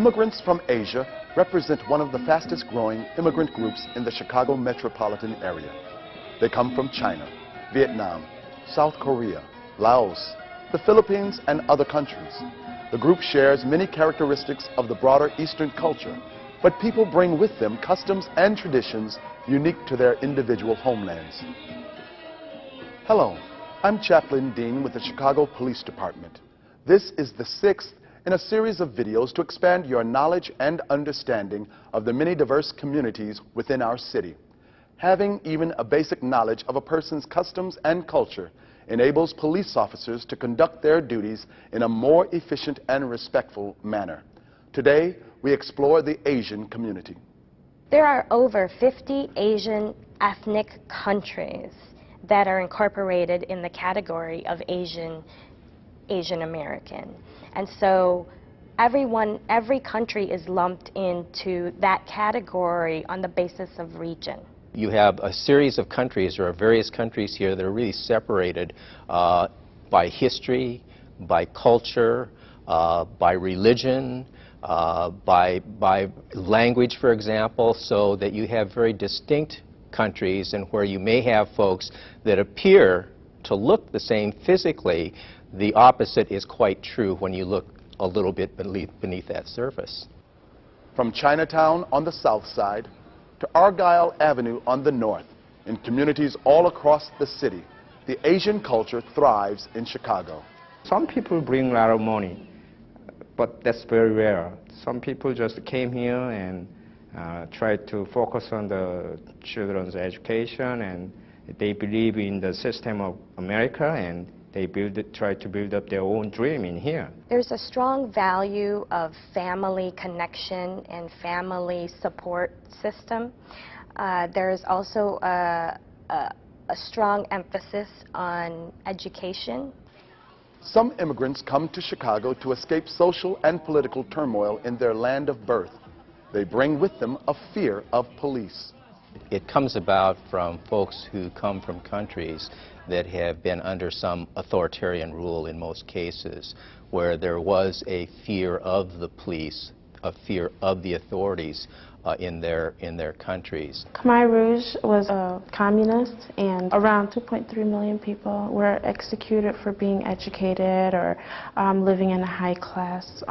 Immigrants from Asia represent one of the fastest growing immigrant groups in the Chicago metropolitan area. They come from China, Vietnam, South Korea, Laos, the Philippines, and other countries. The group shares many characteristics of the broader Eastern culture, but people bring with them customs and traditions unique to their individual homelands. Hello, I'm Chaplain Dean with the Chicago Police Department. This is the 6th in a series of videos to expand your knowledge and understanding of the many diverse communities within our city. Having even a basic knowledge of a person's customs and culture enables police officers to conduct their duties in a more efficient and respectful manner. Today, we explore the Asian community. There are over 50 Asian ethnic countries that are incorporated in the category of Asian American. And so every country is lumped into that category on the basis of region. You have a series of countries, or various countries here, that are really separated by history, by culture, by religion, by language, for example, so that you have very distinct countries, and where you may have folks that appear to look the same physically, the opposite is quite true when you look a little bit beneath that surface. From Chinatown on the south side to Argyle Avenue on the north, in communities all across the city, the Asian culture thrives in Chicago. Some people bring a lot of money, but that's very rare. Some people just came here and tried to focus on the children's education, and they believe in the system of America, and they try to build up their own dream in here. There's a strong value of family connection and family support system. There's also a strong emphasis on education. Some immigrants come to Chicago to escape social and political turmoil in their land of birth. They bring with them a fear of police. It comes about from folks who come from countries that have been under some authoritarian rule in most cases, where there was a fear of the police, a fear of the authorities in their countries. Khmer Rouge was a communist, and around 2.3 million people were executed for being educated or living in a high-class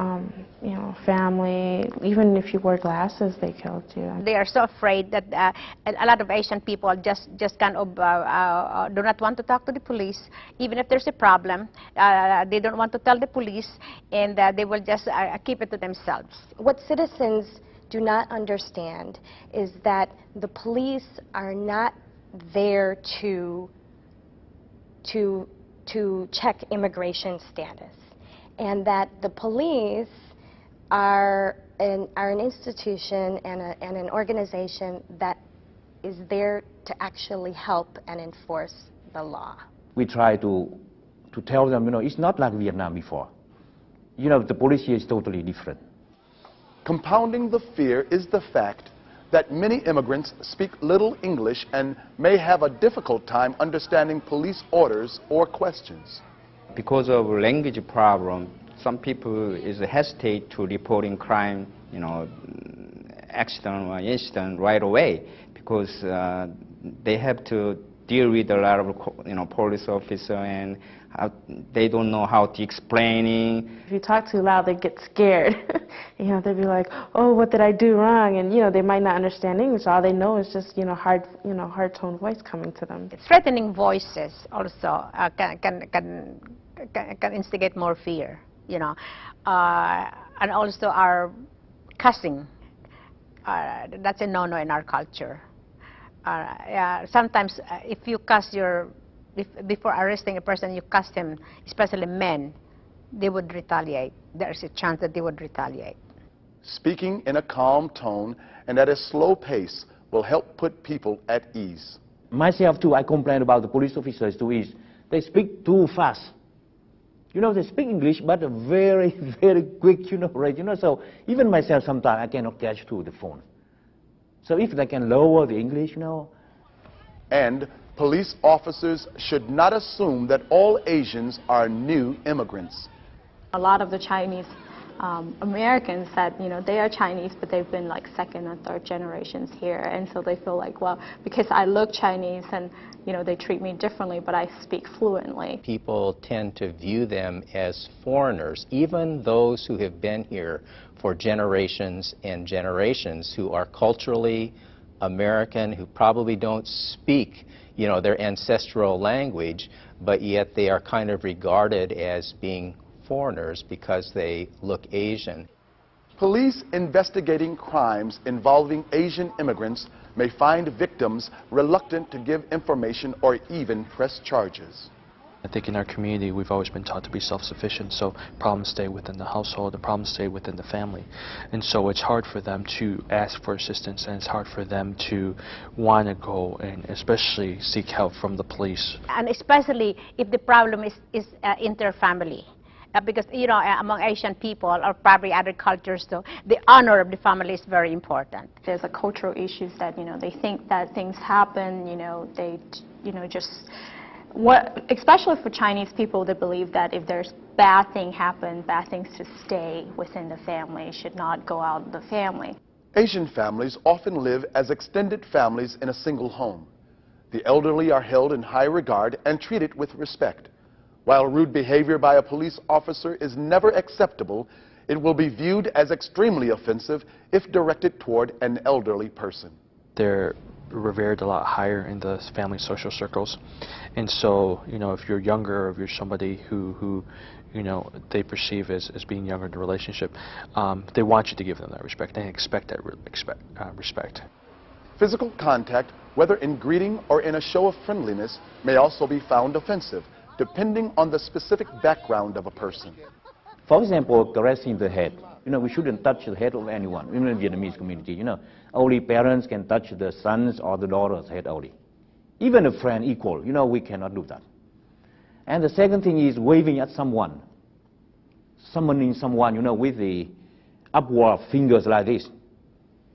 family. Even if you wore glasses, they killed you. They are so afraid that a lot of Asian people just kind of do not want to talk to the police. Even if there's a problem, they don't want to tell the police, and they will just keep it to themselves. What citizens do not understand is that the police are not there to check immigration status, and that the police are an institution and an organization that is there to actually help and enforce the law. We try to tell them, it's not like Vietnam before. The police here is totally different. Compounding the fear is the fact that many immigrants speak little English and may have a difficult time understanding police orders or questions. Because of language problem, some people hesitate to reporting crime, accident or incident right away, because they have to deal with a lot of police officer, and they don't know how to explaining. If you talk too loud, they get scared. They'll be like, "Oh, what did I do wrong?" And they might not understand English. All they know is just hard tone voice coming to them. Threatening voices also can instigate more fear, and also our cussing. That's a no-no in our culture. Sometimes if you cuss before arresting a person, you cuss him, especially men, they would retaliate. There's a chance that they would retaliate. Speaking in a calm tone and at a slow pace will help put people at ease. Myself too, I complain about the police officers too, is they speak too fast. They speak English, but very, very quick, right? So even myself sometimes I cannot catch to the phone. So if they can lower the English, And police officers should not assume that all Asians are new immigrants. A lot of the Chinese Americans that, you know, they are Chinese, but they've been like second or third generations here, and so they feel like, well, because I look Chinese and, you know, they treat me differently, but I speak fluently. People tend to view them as foreigners, even those who have been here for generations and generations, who are culturally American, who probably don't speak, you know, their ancestral language, but yet they are kind of regarded as being foreigners because they look Asian. Police investigating crimes involving Asian immigrants may find victims reluctant to give information or even press charges. I think in our community we've always been taught to be self-sufficient, so problems stay within the household and problems stay within the family. And so it's hard for them to ask for assistance, and it's hard for them to want to go and especially seek help from the police. And especially if the problem is inter-family. Because, you know, among Asian people or probably other cultures, though, the honor of the family is very important. There's a cultural issues that, you know, they think that things happen, you know, they, you know, just, especially for Chinese people, they believe that if there's bad thing happen, bad things should stay within the family, should not go out of the family. Asian families often live as extended families in a single home. The elderly are held in high regard and treated with respect. While rude behavior by a police officer is never acceptable, it will be viewed as extremely offensive if directed toward an elderly person. They're revered a lot higher in the family social circles, and so, you know, if you're younger or if you're somebody who you know, they perceive as being younger in the relationship, they want you to give them that respect. They expect that respect. Physical contact, whether in greeting or in a show of friendliness, may also be found offensive, depending on the specific background of a person. For example, caressing the head. You know, we shouldn't touch the head of anyone, even in the Vietnamese community. You know, only parents can touch the sons or the daughter's head only. Even a friend equal, you know, we cannot do that. And the second thing is waving at someone. Summoning someone, you know, with the upward fingers like this.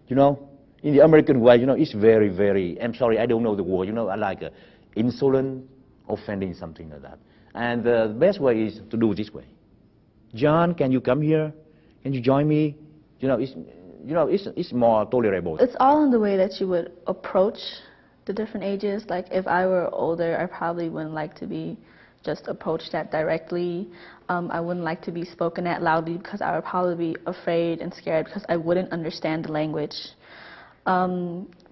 You know, in the American way, you know, it's very, very, I'm sorry, I don't know the word, you know, like insolent, offending, something like that. And the best way is to do it this way. John, can you come here? Can you join me? You know, it's more tolerable. It's all in the way that you would approach the different ages. Like if I were older, I probably wouldn't like to be just approached at directly. I wouldn't like to be spoken at loudly because I would probably be afraid and scared because I wouldn't understand the language.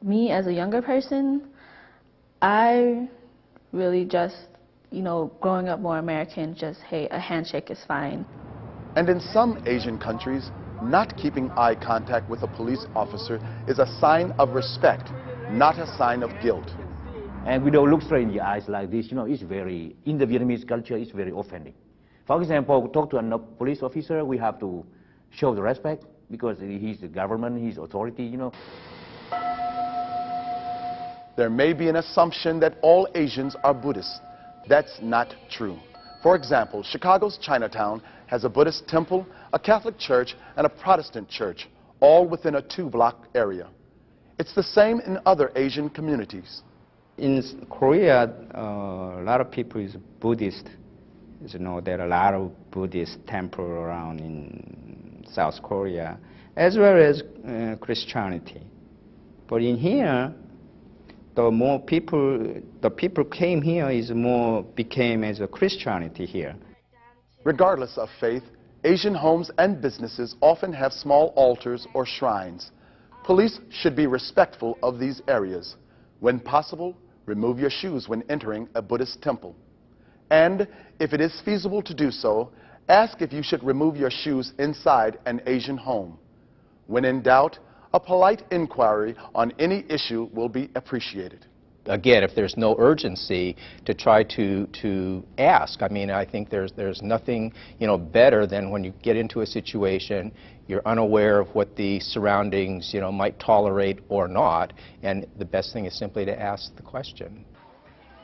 Me as a younger person, I really just, you know, growing up more American, just, hey, a handshake is fine. And in some Asian countries, not keeping eye contact with a police officer is a sign of respect, not a sign of guilt. And we don't look straight in the eyes like this, you know, it's very, in the Vietnamese culture, it's very offending. For example, talk to a police officer, we have to show the respect because he's the government, he's authority, you know. There may be an assumption that all Asians are Buddhists. That's not true. For example, Chicago's Chinatown has a Buddhist temple, a Catholic church, and a Protestant church, all within a 2-block area. It's the same in other Asian communities. In Korea, a lot of people is Buddhist. As you know, there are a lot of Buddhist temples around in South Korea, as well as Christianity. But in here, the people came here is more became as a Christianity here. Regardless of faith, Asian homes and businesses often have small altars or shrines. Police should be respectful of these areas. When possible, remove your shoes when entering a Buddhist temple. And if it is feasible to do so, ask if you should remove your shoes inside an Asian home. When in doubt, a polite inquiry on any issue will be appreciated. Again, if there's no urgency, to try to ask. I mean, I think there's nothing, you know, better than when you get into a situation, you're unaware of what the surroundings, you know, might tolerate or not, and the best thing is simply to ask the question.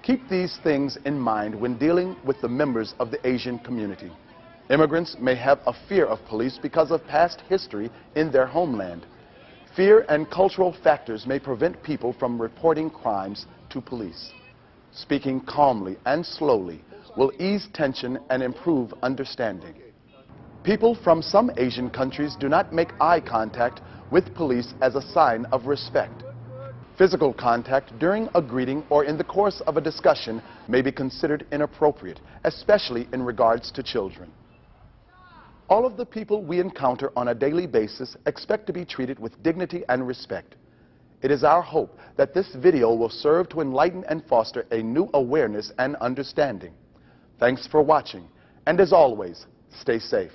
Keep these things in mind when dealing with the members of the Asian community. Immigrants may have a fear of police because of past history in their homeland. Fear and cultural factors may prevent people from reporting crimes to police. Speaking calmly and slowly will ease tension and improve understanding. People from some Asian countries do not make eye contact with police as a sign of respect. Physical contact during a greeting or in the course of a discussion may be considered inappropriate, especially in regards to children. All of the people we encounter on a daily basis expect to be treated with dignity and respect. It is our hope that this video will serve to enlighten and foster a new awareness and understanding. Thanks for watching, and as always, stay safe.